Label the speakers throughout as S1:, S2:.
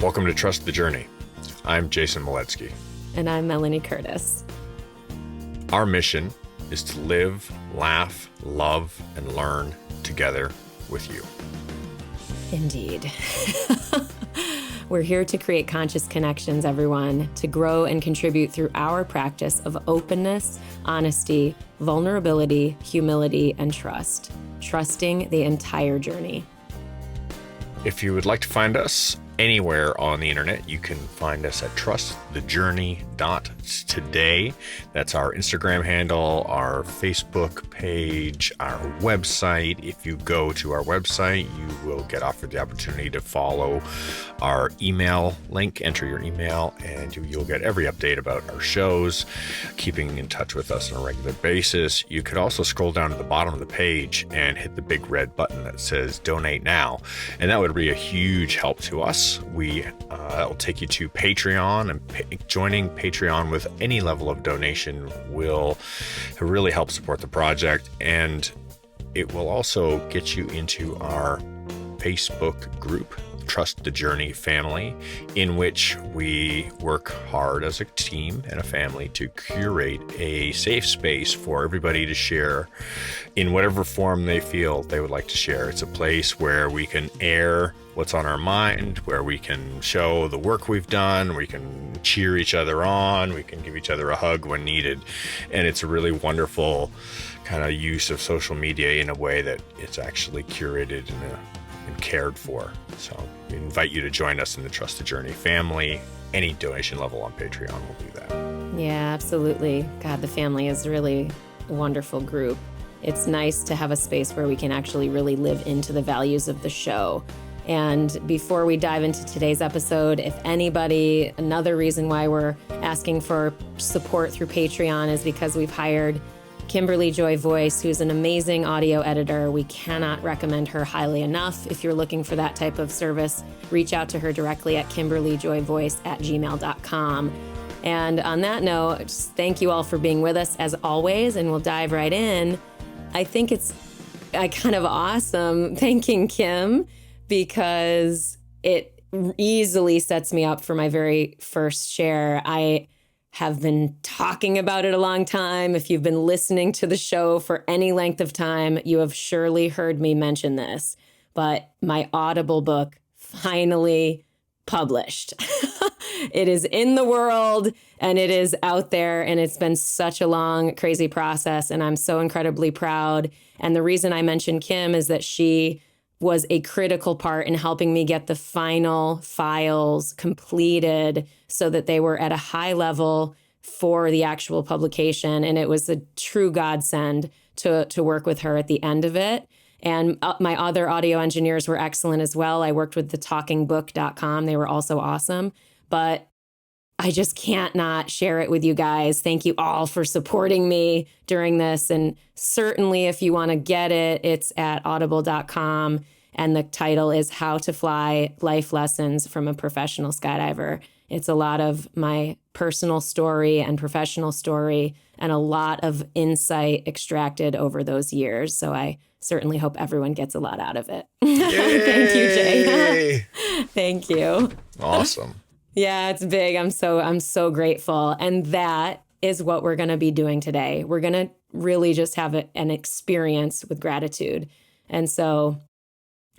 S1: Welcome to Trust the Journey. I'm Jason Moledzki.
S2: And I'm Melanie Curtis.
S1: Our mission is to live, laugh, love, and learn together with you.
S2: Indeed. We're here to create conscious connections, everyone, to grow and contribute through our practice of openness, honesty, vulnerability, humility, and trust. Trusting the entire journey.
S1: If you would like to find us anywhere on the internet, you can find us at trustthejourney.today. That's our Instagram handle, our Facebook page, our website. If you go to our website, you will get offered the opportunity to follow our email link, enter your email, and you'll get every update about our shows, keeping in touch with us on a regular basis. You could also scroll down to the bottom of the page and hit the big red button that says donate now. And that would be a huge help to us. That will take you to Patreon, and joining Patreon with any level of donation will really help support the project, and it will also get you into our Facebook group, Trust the Journey Family, in which we work hard as a team and a family to curate a safe space for everybody to share in whatever form they feel they would like to share. It's a place where we can air what's on our mind, where we can show the work we've done, we can cheer each other on, we can give each other a hug when needed. And it's a really wonderful kind of use of social media in a way that it's actually curated and cared for. So we invite you to join us in the Trust the Journey family. Any donation level on Patreon will do that.
S2: Yeah, absolutely. God, the family is really a wonderful group. It's nice to have a space where we can actually really live into the values of the show. And before we dive into today's episode, if anybody, another reason why we're asking for support through Patreon is because we've hired Kimberly Joy Voice, who's an amazing audio editor. We cannot recommend her highly enough. If you're looking for that type of service, reach out to her directly at kimberlyjoyvoice@gmail.com. And on that note, just thank you all for being with us as always, and we'll dive right in. I think it's kind of awesome thanking Kim, because it easily sets me up for my very first share. I have been talking about it a long time. If you've been listening to the show for any length of time, you have surely heard me mention this, but my Audible book finally published. It is in the world and it is out there, and it's been such a long, crazy process, and I'm so incredibly proud. And the reason I mentioned Kim is that she was a critical part in helping me get the final files completed so that they were at a high level for the actual publication. And it was a true godsend to work with her at the end of it. And my other audio engineers were excellent as well. I worked with thetalkingbook.com. They were also awesome. But I just can't not share it with you guys. Thank you all for supporting me during this. And certainly if you want to get it, it's at audible.com. And the title is How to Fly: Life Lessons from a Professional Skydiver. It's a lot of my personal story and professional story, and a lot of insight extracted over those years. So I certainly hope everyone gets a lot out of it. Thank you, Jay. Thank you.
S1: Awesome.
S2: Yeah, it's big. I'm so grateful. And that is what we're going to be doing today. We're going to really just have an experience with gratitude. And so,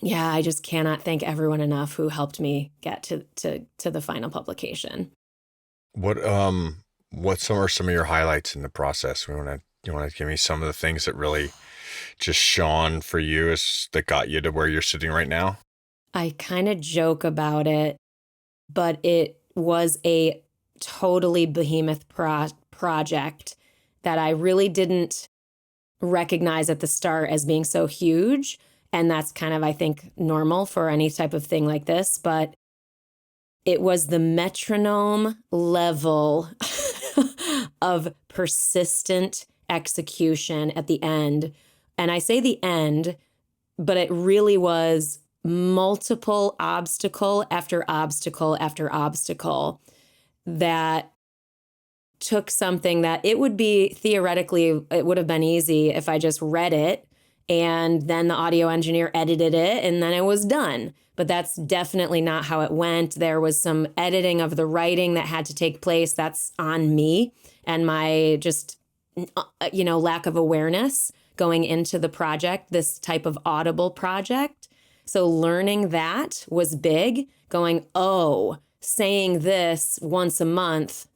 S2: yeah, I just cannot thank everyone enough who helped me get to the final publication.
S1: What are some of your highlights in the process? You want to give me some of the things that really just shone for you that got you to where you're sitting right now?
S2: I kind of joke about it, but it was a totally behemoth project that I really didn't recognize at the start as being so huge. And that's kind of, I think, normal for any type of thing like this. But it was the metronome level of persistent execution at the end. And I say the end, but it really was multiple obstacle after obstacle after obstacle that took something that it would be theoretically, it would have been easy if I just read it and then the audio engineer edited it and then it was done. but that's definitely not how it went. There was some editing of the writing that had to take place. That's on me and my just, lack of awareness going into the project, this type of audible project. So learning that was big, going, oh, saying this once a month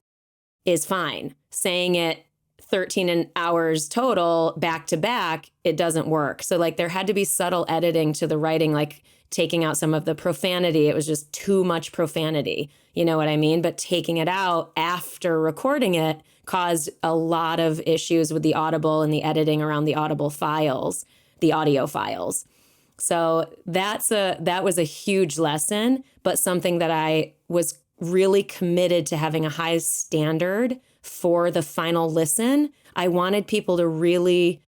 S2: is fine. Saying it 13 hours total back to back, it doesn't work. So like there had to be subtle editing to the writing, like taking out some of the profanity. It was just too much profanity. You know what I mean? But taking it out after recording it caused a lot of issues with the Audible and the editing around the Audible files, the audio files. So that was a huge lesson, but something that I was really committed to having a high standard for the final listen. I wanted people to really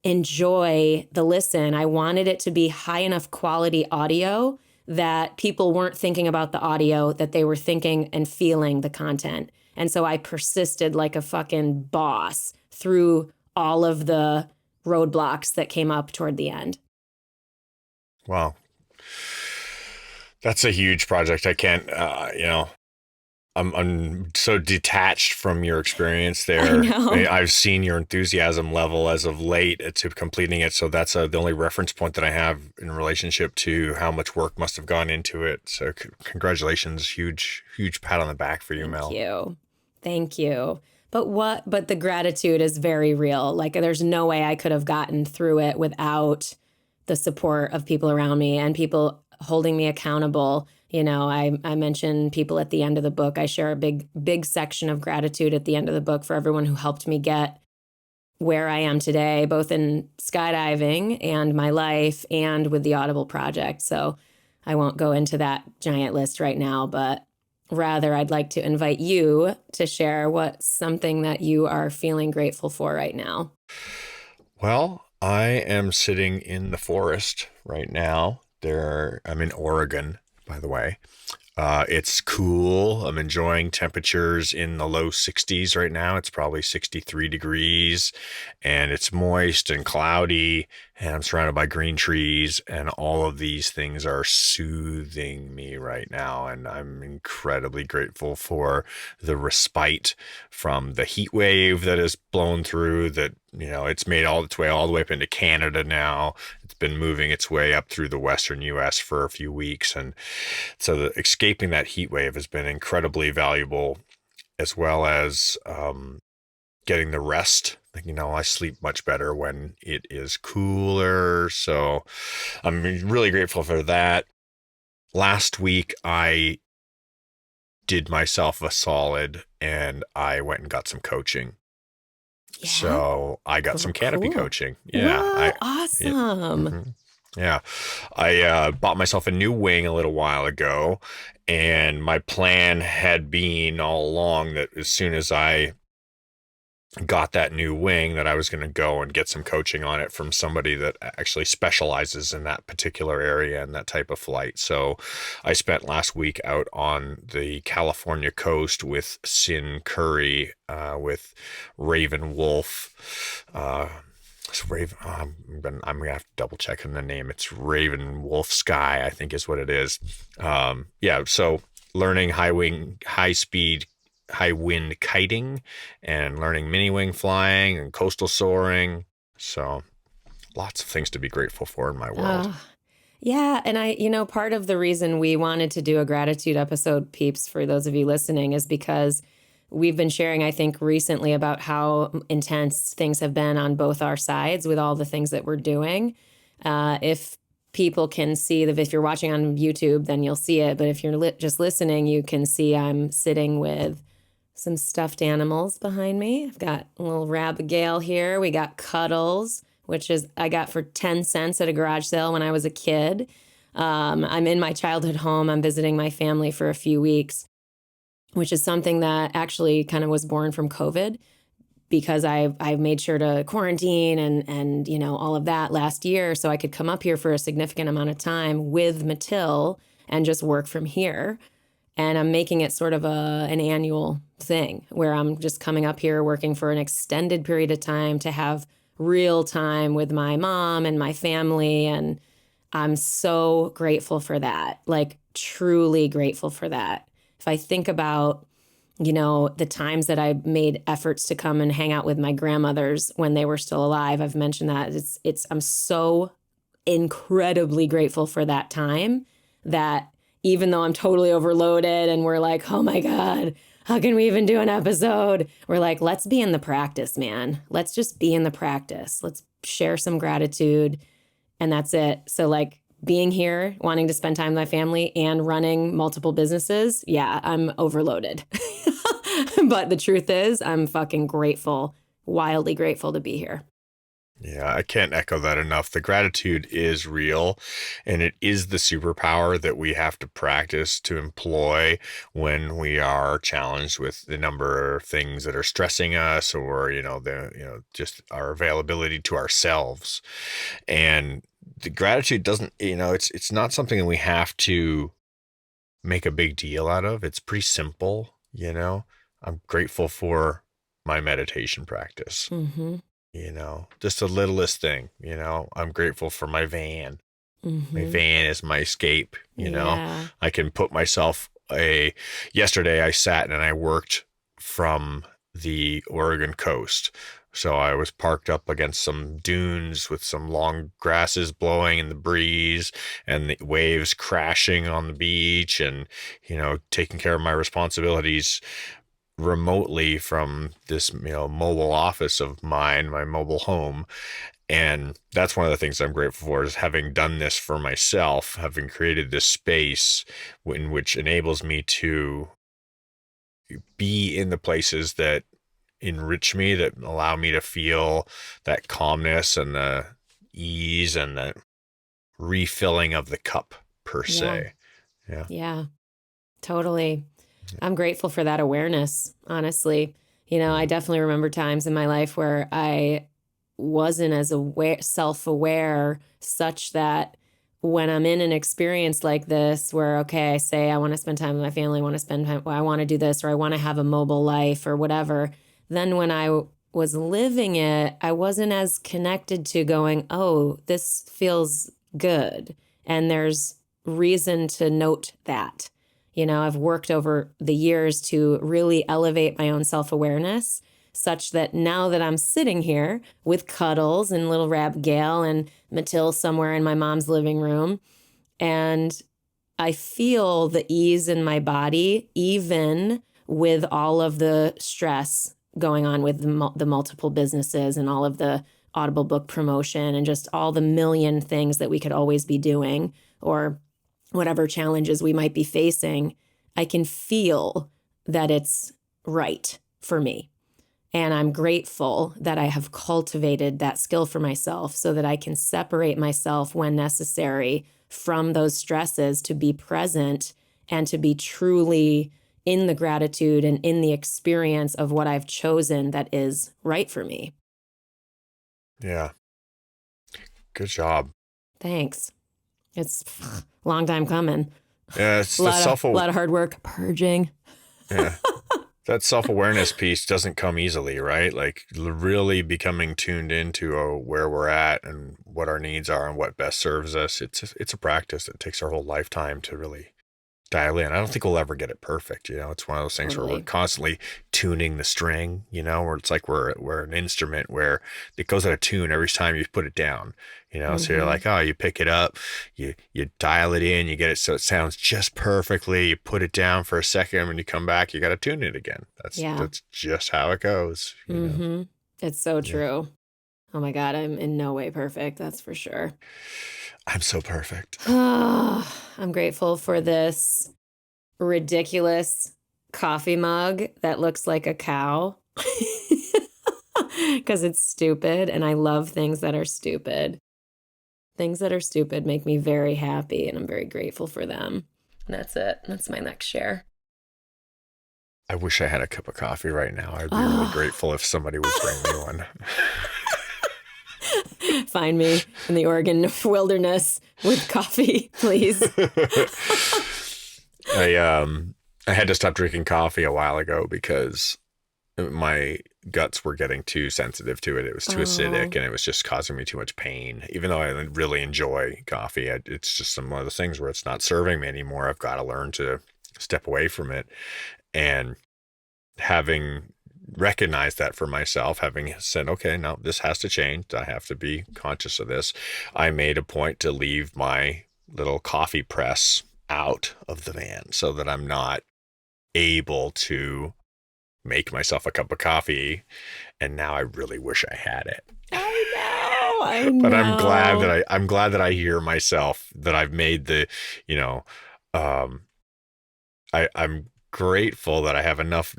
S2: enjoy the listen. I wanted it to be high enough quality audio that people weren't thinking about the audio, that they were thinking and feeling the content. And so I persisted like a fucking boss through all of the roadblocks that came up toward the end.
S1: Wow. That's a huge project. I can't, I'm so detached from your experience there.
S2: I know.
S1: I've seen your enthusiasm level as of late to completing it. So that's the only reference point that I have in relationship to how much work must have gone into it. So congratulations. Huge pat on the back for you, Mel.
S2: Thank you. But the gratitude is very real. Like there's no way I could have gotten through it without the support of people around me and people holding me accountable. I mentioned people at the end of the book. I share a big section of gratitude at the end of the book for everyone who helped me get where I am today, both in skydiving and my life and with the Audible project. So I won't go into that giant list right now, but rather I'd like to invite you to share what's something that you are feeling grateful for right now.
S1: Well, I am sitting in the forest right now. I'm in Oregon, by the way. It's cool. I'm enjoying temperatures in the low 60s right now. It's probably 63 degrees and it's moist and cloudy and I'm surrounded by green trees and all of these things are soothing me right now. And I'm incredibly grateful for the respite from the heat wave that has blown through that, it's made all the way up into Canada now. It's been moving its way up through the Western US for a few weeks. And so escaping that heat wave has been incredibly valuable, as well as getting the rest. I sleep much better when it is cooler. So I'm really grateful for that. Last week, I did myself a solid and I went and got some coaching.
S2: Yeah.
S1: So I got some canopy coaching.
S2: Yeah. Whoa, awesome.
S1: Yeah. I bought myself a new wing a little while ago, and my plan had been all along that as soon as I got that new wing that I was going to go and get some coaching on it from somebody that actually specializes in that particular area and that type of flight. So I spent last week out on the California coast with Sin Curry, with Raven Wolf, I'm gonna have to double check on the name. It's Raven Wolf Sky, I think is what it is. So learning high speed, high wind kiting and learning mini wing flying and coastal soaring. So lots of things to be grateful for in my world.
S2: Yeah. And part of the reason we wanted to do a gratitude episode, peeps, for those of you listening, is because we've been sharing, I think, recently about how intense things have been on both our sides with all the things that we're doing. If people can see if you're watching on YouTube, then you'll see it. But if you're just listening, you can see I'm sitting with some stuffed animals behind me. I've got a little Rabigale here. We got Cuddles, which I got for 10 cents at a garage sale when I was a kid. I'm in my childhood home. I'm visiting my family for a few weeks, which is something that actually kind of was born from COVID because I made sure to quarantine and all of that last year so I could come up here for a significant amount of time with Matil and just work from here. And I'm making it sort of an annual thing where I'm just coming up here working for an extended period of time to have real time with my mom and my family and I'm so grateful for that, like truly grateful for that. If I think about, the times that I made efforts to come and hang out with my grandmothers when they were still alive, I've mentioned that I'm so incredibly grateful for that time, that even though I'm totally overloaded and we're like, oh my God, how can we even do an episode? We're like, let's be in the practice, man. Let's just be in the practice. Let's share some gratitude. And that's it. So like being here, wanting to spend time with my family and running multiple businesses. Yeah, I'm overloaded. But the truth is, I'm fucking grateful, wildly grateful to be here.
S1: Yeah, I can't echo that enough. The gratitude is real, and it is the superpower that we have to practice to employ when we are challenged with the number of things that are stressing us, or just our availability to ourselves. And the gratitude doesn't, it's not something that we have to make a big deal out of. It's pretty simple. I'm grateful for my meditation practice.
S2: Mm-hmm.
S1: Just the littlest thing. I'm grateful for my van.
S2: Mm-hmm.
S1: My van is my escape.
S2: Yeah.
S1: I can put myself yesterday I sat and I worked from the Oregon coast. So I was parked up against some dunes with some long grasses blowing in the breeze and the waves crashing on the beach, and, taking care of my responsibilities remotely from this mobile office of mine, my mobile home. And that's one of the things I'm grateful for, is having done this for myself, having created this space in which enables me to be in the places that enrich me, that allow me to feel that calmness and the ease and the refilling of the cup per se.
S2: Yeah, totally. I'm grateful for that awareness, honestly. I definitely remember times in my life where I wasn't as self-aware, such that when I'm in an experience like this, where, okay, I say I want to spend time with my family, I want to spend time, I want to do this, or I want to have a mobile life or whatever. Then when I was living it, I wasn't as connected to going, oh, this feels good. And there's reason to note that. I've worked over the years to really elevate my own self-awareness, such that now that I'm sitting here with Cuddles and little Rab Gail and Matilda somewhere in my mom's living room, and I feel the ease in my body, even with all of the stress going on with the multiple businesses and all of the Audible book promotion and just all the million things that we could always be doing, or whatever challenges we might be facing. I can feel that it's right for me. And I'm grateful that I have cultivated that skill for myself so that I can separate myself when necessary from those stresses, to be present and to be truly in the gratitude and in the experience of what I've chosen that is right for me.
S1: Yeah. Good job.
S2: Thanks. It's a long time coming.
S1: Yeah, it's
S2: a lot of hard work purging.
S1: Yeah. That self-awareness piece doesn't come easily, right? Like really becoming tuned into where we're at and what our needs are and what best serves us. It's a practice that takes our whole lifetime to really dial in. I don't think we'll ever get it perfect. It's one of those things where we're constantly tuning the string, where it's like we're an instrument where it goes out of tune every time you put it down, so you're like, oh, you pick it up, you dial it in, you get it so it sounds just perfectly, you put it down for a second, when you come back, you got to tune it again. That's just how it goes.
S2: It's so true. Oh my God, I'm in no way perfect. That's for sure.
S1: I'm so perfect.
S2: I'm grateful for this ridiculous coffee mug that looks like a cow because it's stupid, and I love things that are stupid. Things that are stupid make me very happy, and I'm very grateful for them. And that's it. That's my next share.
S1: I wish I had a cup of coffee right now. I'd be really grateful if somebody would bring me one.
S2: Find me in the Oregon wilderness with coffee, please.
S1: I had to stop drinking coffee a while ago because my guts were getting too sensitive to it. It was too acidic
S2: Oh,
S1: and it was just causing me too much pain. Even though I really enjoy coffee, it's just one of those things where it's not serving me anymore. I've got to learn to step away from it. And having recognized that for myself, having said, okay, now this has to change, I have to be conscious of this, I made a point to leave my little coffee press out of the van so that I'm not able to make myself a cup of coffee. And now I really wish I had it.
S2: I know. I
S1: But I'm glad that
S2: know.
S1: I'm glad that I hear myself, that I've made the, you know, um, I'm grateful that I have enough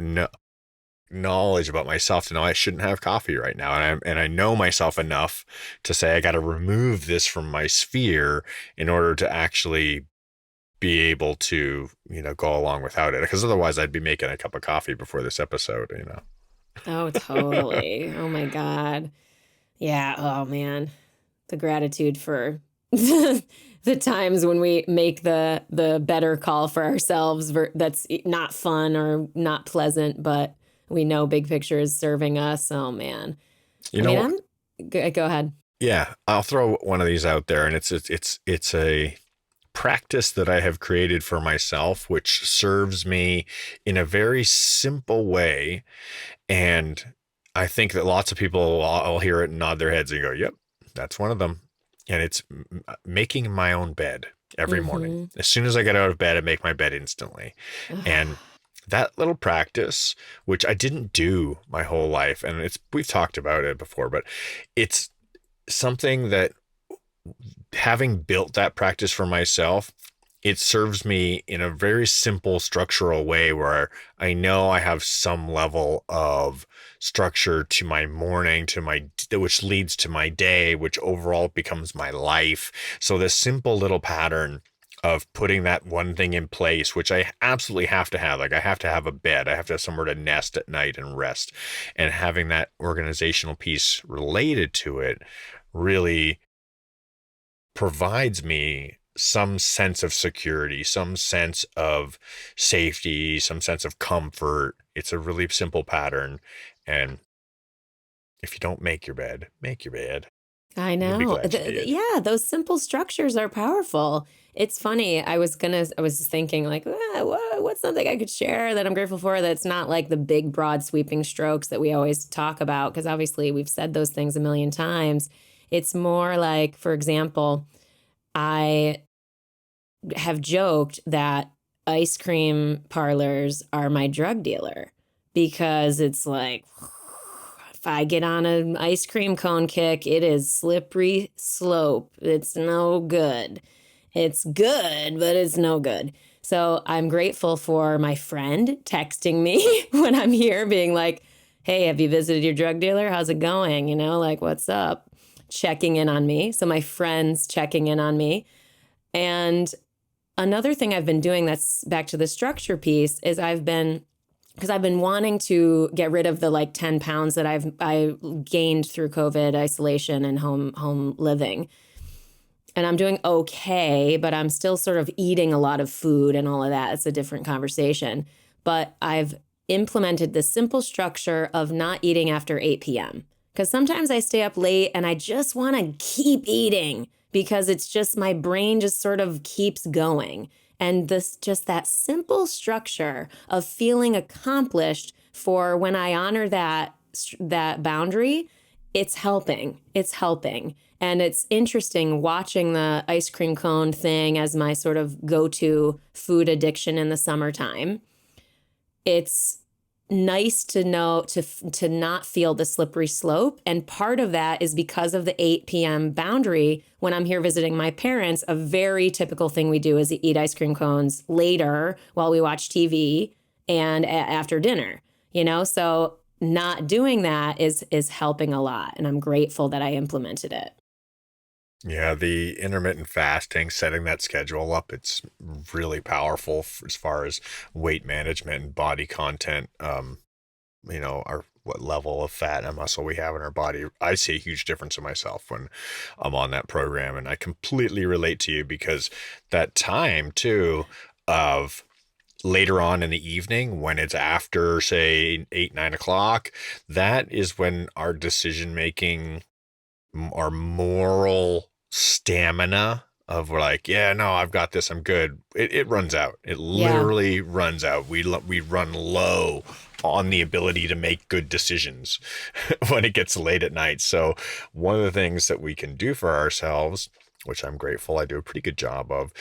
S1: knowledge about myself to know I shouldn't have coffee right now. And I know myself enough to say I got to remove this from my sphere in order to actually be able to, go along without it. Because otherwise I'd be making a cup of coffee before this episode.
S2: Oh, totally. Oh my God. Yeah. Oh man. The gratitude for the times when we make the better call for ourselves that's not fun or not pleasant, but we know big picture is serving us. Oh man.
S1: You
S2: I mean,
S1: know,
S2: go ahead.
S1: yeah, I'll throw one of these out there, and it's a practice that I have created for myself, which serves me in a very simple way. And I think that lots of people will hear it and nod their heads and go, yep, that's one of them. And it's making my own bed every morning.
S2: Mm-hmm.
S1: As soon as I get out of bed, I make my bed instantly. And that little practice, which I didn't do my whole life, and we've talked about it before, but it's something that, having built that practice for myself, it serves me in a very simple structural way where I know I have some level of structure to my morning, which leads to my day, which overall becomes my life. So this simple little pattern of putting that one thing in place, which I absolutely have to have, like I have to have a bed, I have to have somewhere to nest at night and rest, and having that organizational piece related to it really provides me some sense of security, some sense of safety, some sense of comfort. It's a really simple pattern. And if you don't make your bed, make your bed.
S2: I
S1: You'll be
S2: know.
S1: glad you did.
S2: Yeah, those simple structures are powerful. It's funny. I was thinking like, what's something I could share that I'm grateful for that's not like the big, broad, sweeping strokes that we always talk about? Because obviously we've said those things a million times. It's more like, for example, I have joked that ice cream parlors are my drug dealer because it's like, if I get on an ice cream cone kick, it is slippery slope. It's no good. It's good, but it's no good. So I'm grateful for my friend texting me when I'm here, being like, hey, have you visited your drug dealer? How's it going? Like, what's up? Checking in on me. So my friends checking in on me. And another thing I've been doing that's back to the structure piece is because I've been wanting to get rid of the like 10 pounds that I gained through COVID isolation and home living. And I'm doing okay, but I'm still sort of eating a lot of food and all of that. It's a different conversation. But I've implemented the simple structure of not eating after 8 p.m. Because sometimes I stay up late and I just want to keep eating because it's just my brain just sort of keeps going. And just that simple structure of feeling accomplished for when I honor that boundary, it's helping. It's helping. And it's interesting watching the ice cream cone thing as my sort of go-to food addiction in the summertime. It's nice to know to not feel the slippery slope. And part of that is because of the 8 p.m. boundary. When I'm here visiting my parents, a very typical thing we do is eat ice cream cones later while we watch TV and after dinner, So not doing that is helping a lot. And I'm grateful that I implemented it.
S1: Yeah, the intermittent fasting, setting that schedule up, it's really powerful as far as weight management and body content. Our what level of fat and muscle we have in our body. I see a huge difference in myself when I'm on that program, and I completely relate to you because that time too of later on in the evening, when it's after, say, 8, 9 o'clock, that is when our decision making, our moral stamina of, we're like, yeah, no, I've got this, I'm good. It runs out. It
S2: Yeah.
S1: literally runs out. We run low on the ability to make good decisions when it gets late at night. So one of the things that we can do for ourselves, which I'm grateful I do a pretty good job of,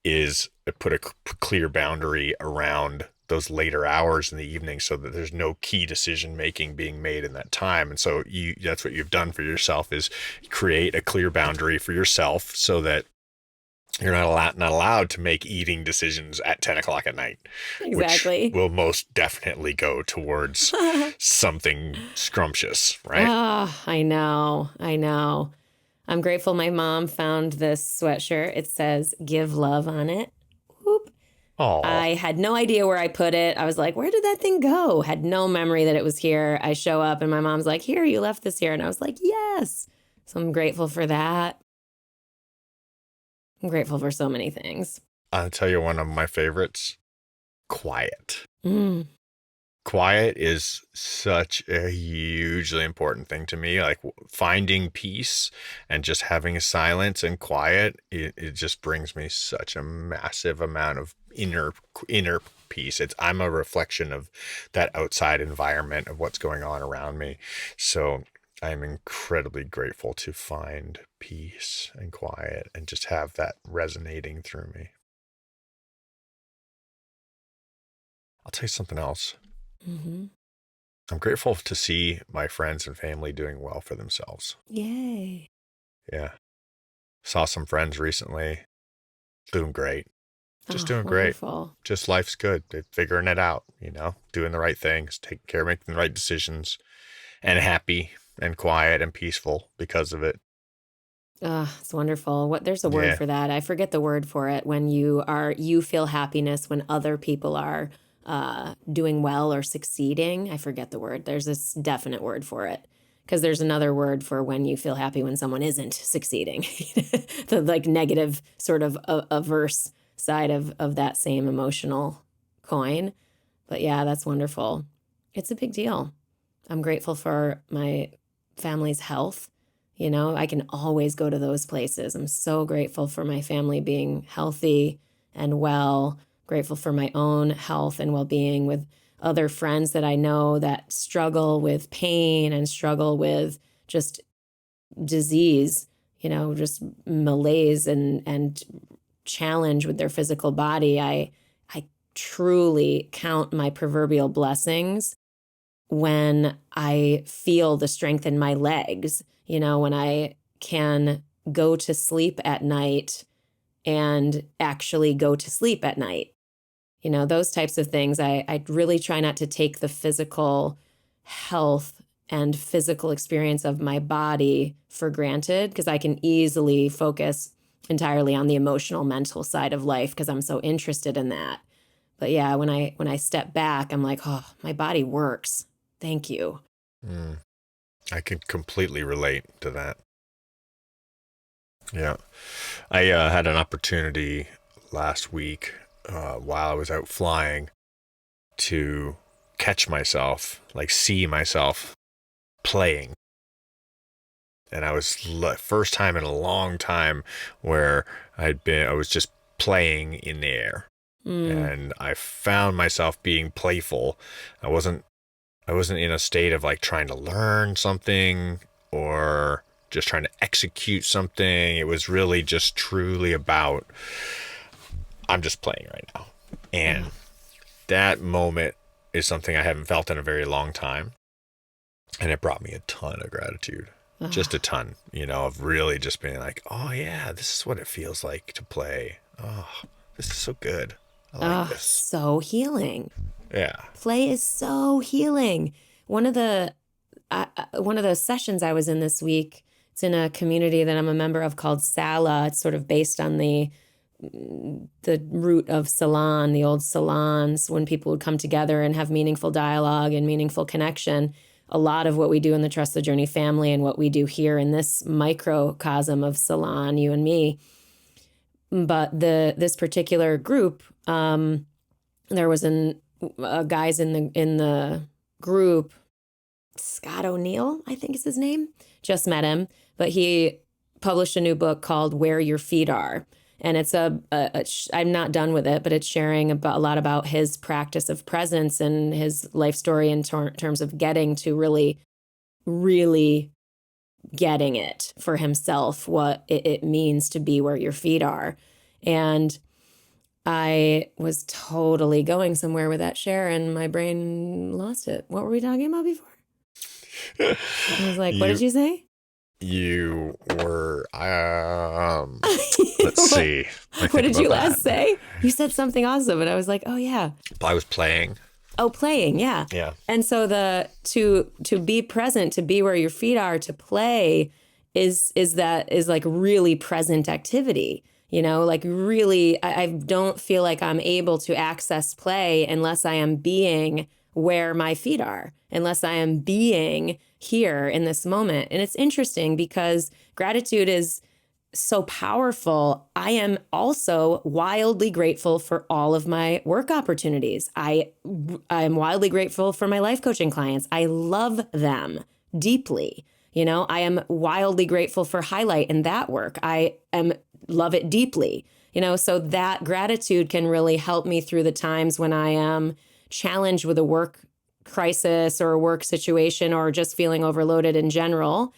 S1: is put a clear boundary around those later hours in the evening so that there's no key decision making being made in that time. And so that's what you've done for yourself, is create a clear boundary for yourself so that you're not allowed to make eating decisions at 10 o'clock at night, which
S2: Exactly.
S1: will most definitely go towards something scrumptious, right?
S2: Ah, I know. I know. I'm grateful my mom found this sweatshirt. It says "Give love" on it. Whoop.
S1: Oh,
S2: I had no idea where I put it. I was like, where did that thing go? Had no memory that it was here. I show up and my mom's like, here, you left this here. And I was like, yes. So I'm grateful for that. I'm grateful for so many things.
S1: I'll tell you one of my favorites: quiet.
S2: Mm.
S1: Quiet is such a hugely important thing to me. Like finding peace and just having a silence and quiet, it just brings me such a massive amount of inner peace. I'm a reflection of that outside environment of what's going on around me. So I'm incredibly grateful to find peace and quiet and just have that resonating through me. I'll tell you something else.
S2: Mm-hmm.
S1: I'm grateful to see my friends and family doing well for themselves.
S2: Yay.
S1: Yeah. Saw some friends recently doing great. Just
S2: Oh,
S1: doing great.
S2: wonderful.
S1: Just life's good. They're figuring it out, doing the right things, taking care, making the right decisions, and happy and quiet and peaceful because of it.
S2: It's wonderful. There's a word
S1: Yeah.
S2: for that. I forget the word for it when you feel happiness when other people are doing well or succeeding. I forget the word. There's this definite word for it because there's another word for when you feel happy when someone isn't succeeding. The like negative sort of averse side of that same emotional coin. But yeah, that's wonderful. It's a big deal. I'm grateful for my family's health. I can always go to those places. I'm so grateful for my family being healthy and well, grateful for my own health and well being with other friends that I know that struggle with pain and struggle with just disease, just malaise and challenge with their physical body. I truly count my proverbial blessings when I feel the strength in my legs, when I can go to sleep at night and actually go to sleep at night. Those types of things. I really try not to take the physical health and physical experience of my body for granted because I can easily focus entirely on the emotional, mental side of life because I'm so interested in that. But yeah, when I step back, I'm like, oh, my body works. Thank you.
S1: Mm, I can completely relate to that. Yeah. I had an opportunity last week while I was out flying to catch myself, like see myself playing. And I was first time in a long time where I was just playing in the air.
S2: Mm,
S1: And I found myself being playful. I wasn't in a state of like trying to learn something or just trying to execute something. It was really just truly about, I'm just playing right now. And
S2: oh,
S1: that moment is something I haven't felt in a very long time. And it brought me a ton of gratitude. Just a
S2: oh,
S1: ton, of really just being like, oh yeah, this is what it feels like to play. Oh, this is so good. I like
S2: oh,
S1: this.
S2: so healing.
S1: Yeah.
S2: Play is so healing. One of the one of those sessions I was in this week, it's in a community that I'm a member of called Sala. It's sort of based on the root of salon, the old salons, when people would come together and have meaningful dialogue and meaningful connection. A lot of what we do in the Trust the Journey family and what we do here in this microcosm of salon, you and me. But this particular group there was guys in the group, Scott O'Neill, I think is his name. Just met him, but he published a new book called Where Your Feet Are. And it's I'm not done with it, but it's sharing a lot about his practice of presence and his life story in terms of getting to really, really getting it for himself, what it means to be where your feet are. And I was totally going somewhere with that share and my brain lost it. What were we talking about before? I was like, what did you say?
S1: You were, let's see.
S2: What did you last say? You said something awesome. And I was like, oh, yeah.
S1: I was playing.
S2: Oh, playing. Yeah.
S1: Yeah.
S2: And so to be present, to be where your feet are, to play is like really present activity. Like really, I don't feel like I'm able to access play unless I am being where my feet are, unless I am being here in this moment. And it's interesting because gratitude is so powerful. I am also wildly grateful for all of my work opportunities. I am wildly grateful for my life coaching clients. I love them deeply. I am wildly grateful for Highlight and that work. Love it deeply. So that gratitude can really help me through the times when I am challenged with a work crisis or a work situation or just feeling overloaded in general.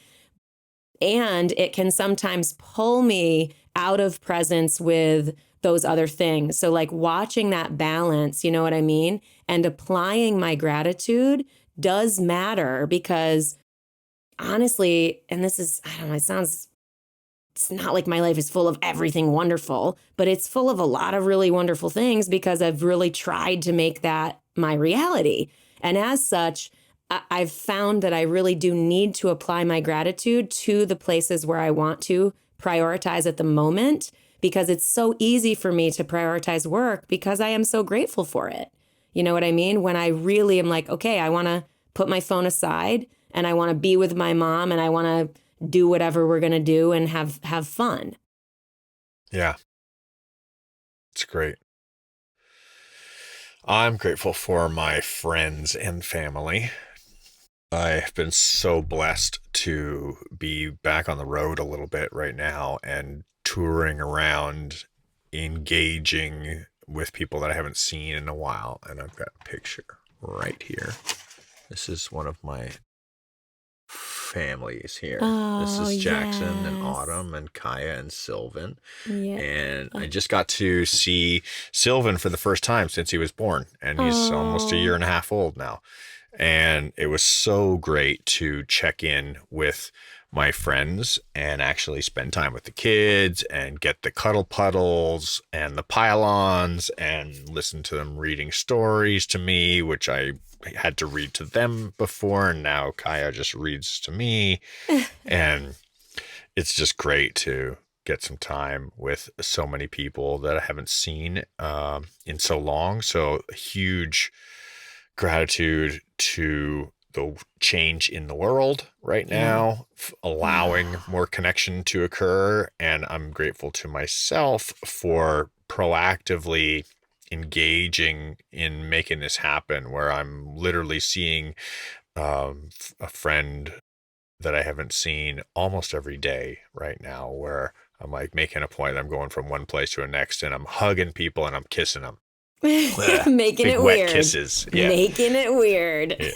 S2: And it can sometimes pull me out of presence with those other things. So like watching that balance, you know what I mean? And applying my gratitude does matter because honestly, and this is, I don't know, it's not like my life is full of everything wonderful, but it's full of a lot of really wonderful things because I've really tried to make that my reality. And as such, I've found that I really do need to apply my gratitude to the places where I want to prioritize at the moment, because it's so easy for me to prioritize work because I am so grateful for it. You know what I mean? When I really am like, okay, I want to put my phone aside and I want to be with my mom and I want to do whatever we're going to do and have fun.
S1: Yeah. It's great. I'm grateful for my friends and family. I've been so blessed to be back on the road a little bit right now and touring around, engaging with people that I haven't seen in a while. And I've got a picture right here. This is one of my families here. This is Jackson and Autumn and Kaya and Sylvan.
S2: Yeah.
S1: And I just got to see Sylvan for the first time since he was born. And he's almost a year and a half old now. And it was so great to check in with my friends and actually spend time with the kids and get the cuddle puddles and the pylons and listen to them reading stories to me, which I had to read to them before. And now Kaya just reads to me. And it's just great to get some time with so many people that I haven't seen in so long. So huge gratitude to the change in the world right now, allowing more connection to occur. And I'm grateful to myself for proactively engaging in making this happen, where I'm literally seeing a friend that I haven't seen almost every day right now, where I'm like making a point. I'm going from one place to the next and I'm hugging people and I'm kissing them.
S2: Making it
S1: wet
S2: weird.
S1: Kisses. Yeah.
S2: Making it weird.
S1: Yeah.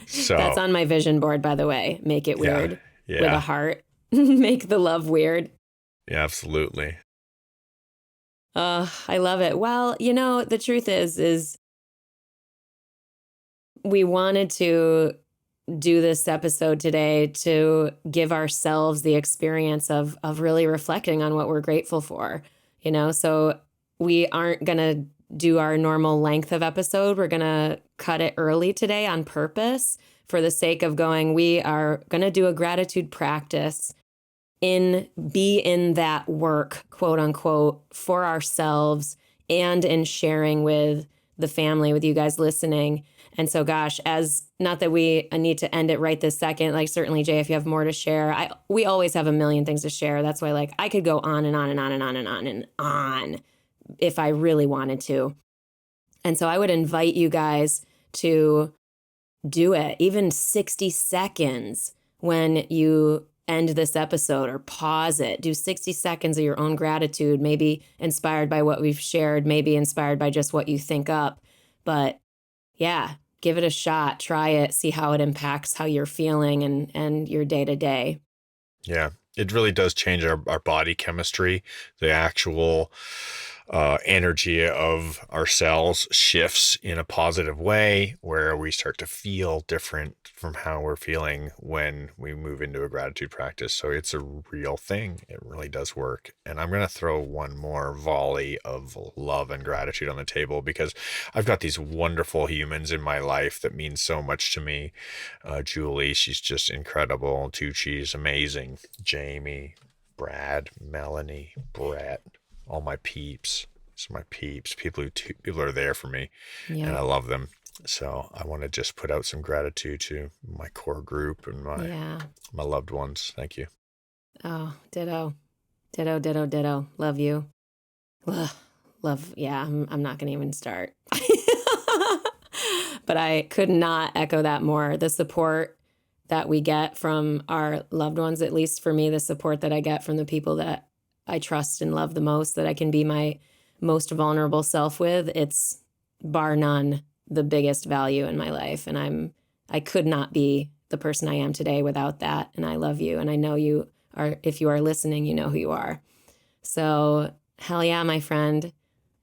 S1: So
S2: that's on my vision board, by the way. Make it weird with a heart. Make the love weird.
S1: Yeah, absolutely.
S2: I love it. Well, the truth is we wanted to do this episode today to give ourselves the experience of really reflecting on what we're grateful for, so we aren't going to do our normal length of episode. We're going to cut it early today on purpose for the sake of we are going to do a gratitude practice be in that work, quote unquote, for ourselves and in sharing with the family, with you guys listening. And so, gosh, not that we need to end it right this second, like certainly, Jay, if you have more to share, we always have a million things to share. That's why I could go on and on and on and on and on and on if I really wanted to. And so I would invite you guys to do it, even 60 seconds when you end this episode, or pause it. Do 60 seconds of your own gratitude, maybe inspired by what we've shared, maybe inspired by just what you think up. But yeah, give it a shot. Try it. See how it impacts how you're feeling and your day to day.
S1: Yeah, it really does change our body chemistry. The actual energy of our cells shifts in a positive way, where we start to feel different from how we're feeling when we move into a gratitude practice. So it's a real thing. It really does work. And I'm going to throw one more volley of love and gratitude on the table, because I've got these wonderful humans in my life that mean so much to me. Julie, she's just incredible. Tucci's amazing. Jamie, Brad, Melanie, Brett, all my peeps. It's my peeps. People are there for me, and I love them. So I want to just put out some gratitude to my core group and my loved ones. Thank you.
S2: Oh, ditto. Ditto, ditto, ditto. Love you. Ugh, love. Yeah, I'm not going to even start. But I could not echo that more. The support that we get from our loved ones, at least for me, the support that I get from the people that I trust and love the most, that I can be my most vulnerable self with, it's bar none the biggest value in my life. And I could not be the person I am today without that. And I love you. And I know you are, if you are listening, you know who you are. So hell yeah, my friend.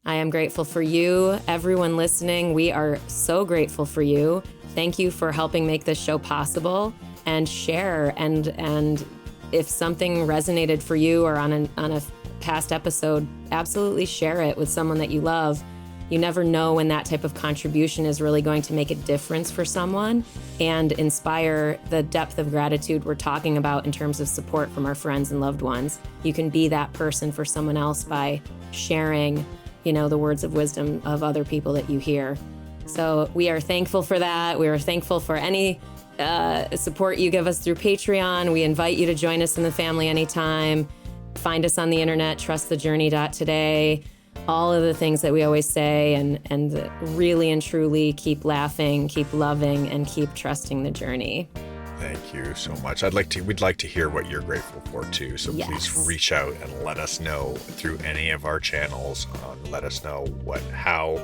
S2: I am grateful for you. Everyone listening, we are so grateful for you. Thank you for helping make this show possible, and share. And if something resonated for you or on a past episode, absolutely share it with someone that you love. You never know when that type of contribution is really going to make a difference for someone and inspire the depth of gratitude we're talking about in terms of support from our friends and loved ones. You can be that person for someone else by sharing, the words of wisdom of other people that you hear. So we are thankful for that. We are thankful for any support you give us through Patreon. We invite you to join us in the family anytime. Find us on the internet, trustthejourney.today. All of the things that we always say, and really and truly keep laughing, keep loving, and keep trusting the journey.
S1: Thank you so much. We'd like to hear what you're grateful for too. So Please reach out and let us know through any of our channels. Let us know how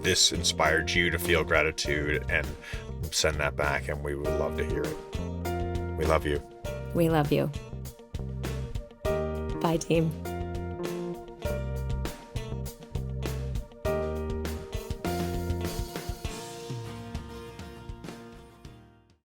S1: this inspired you to feel gratitude, and send that back, and we would love to hear it. We love you.
S2: We love you. Bye, team.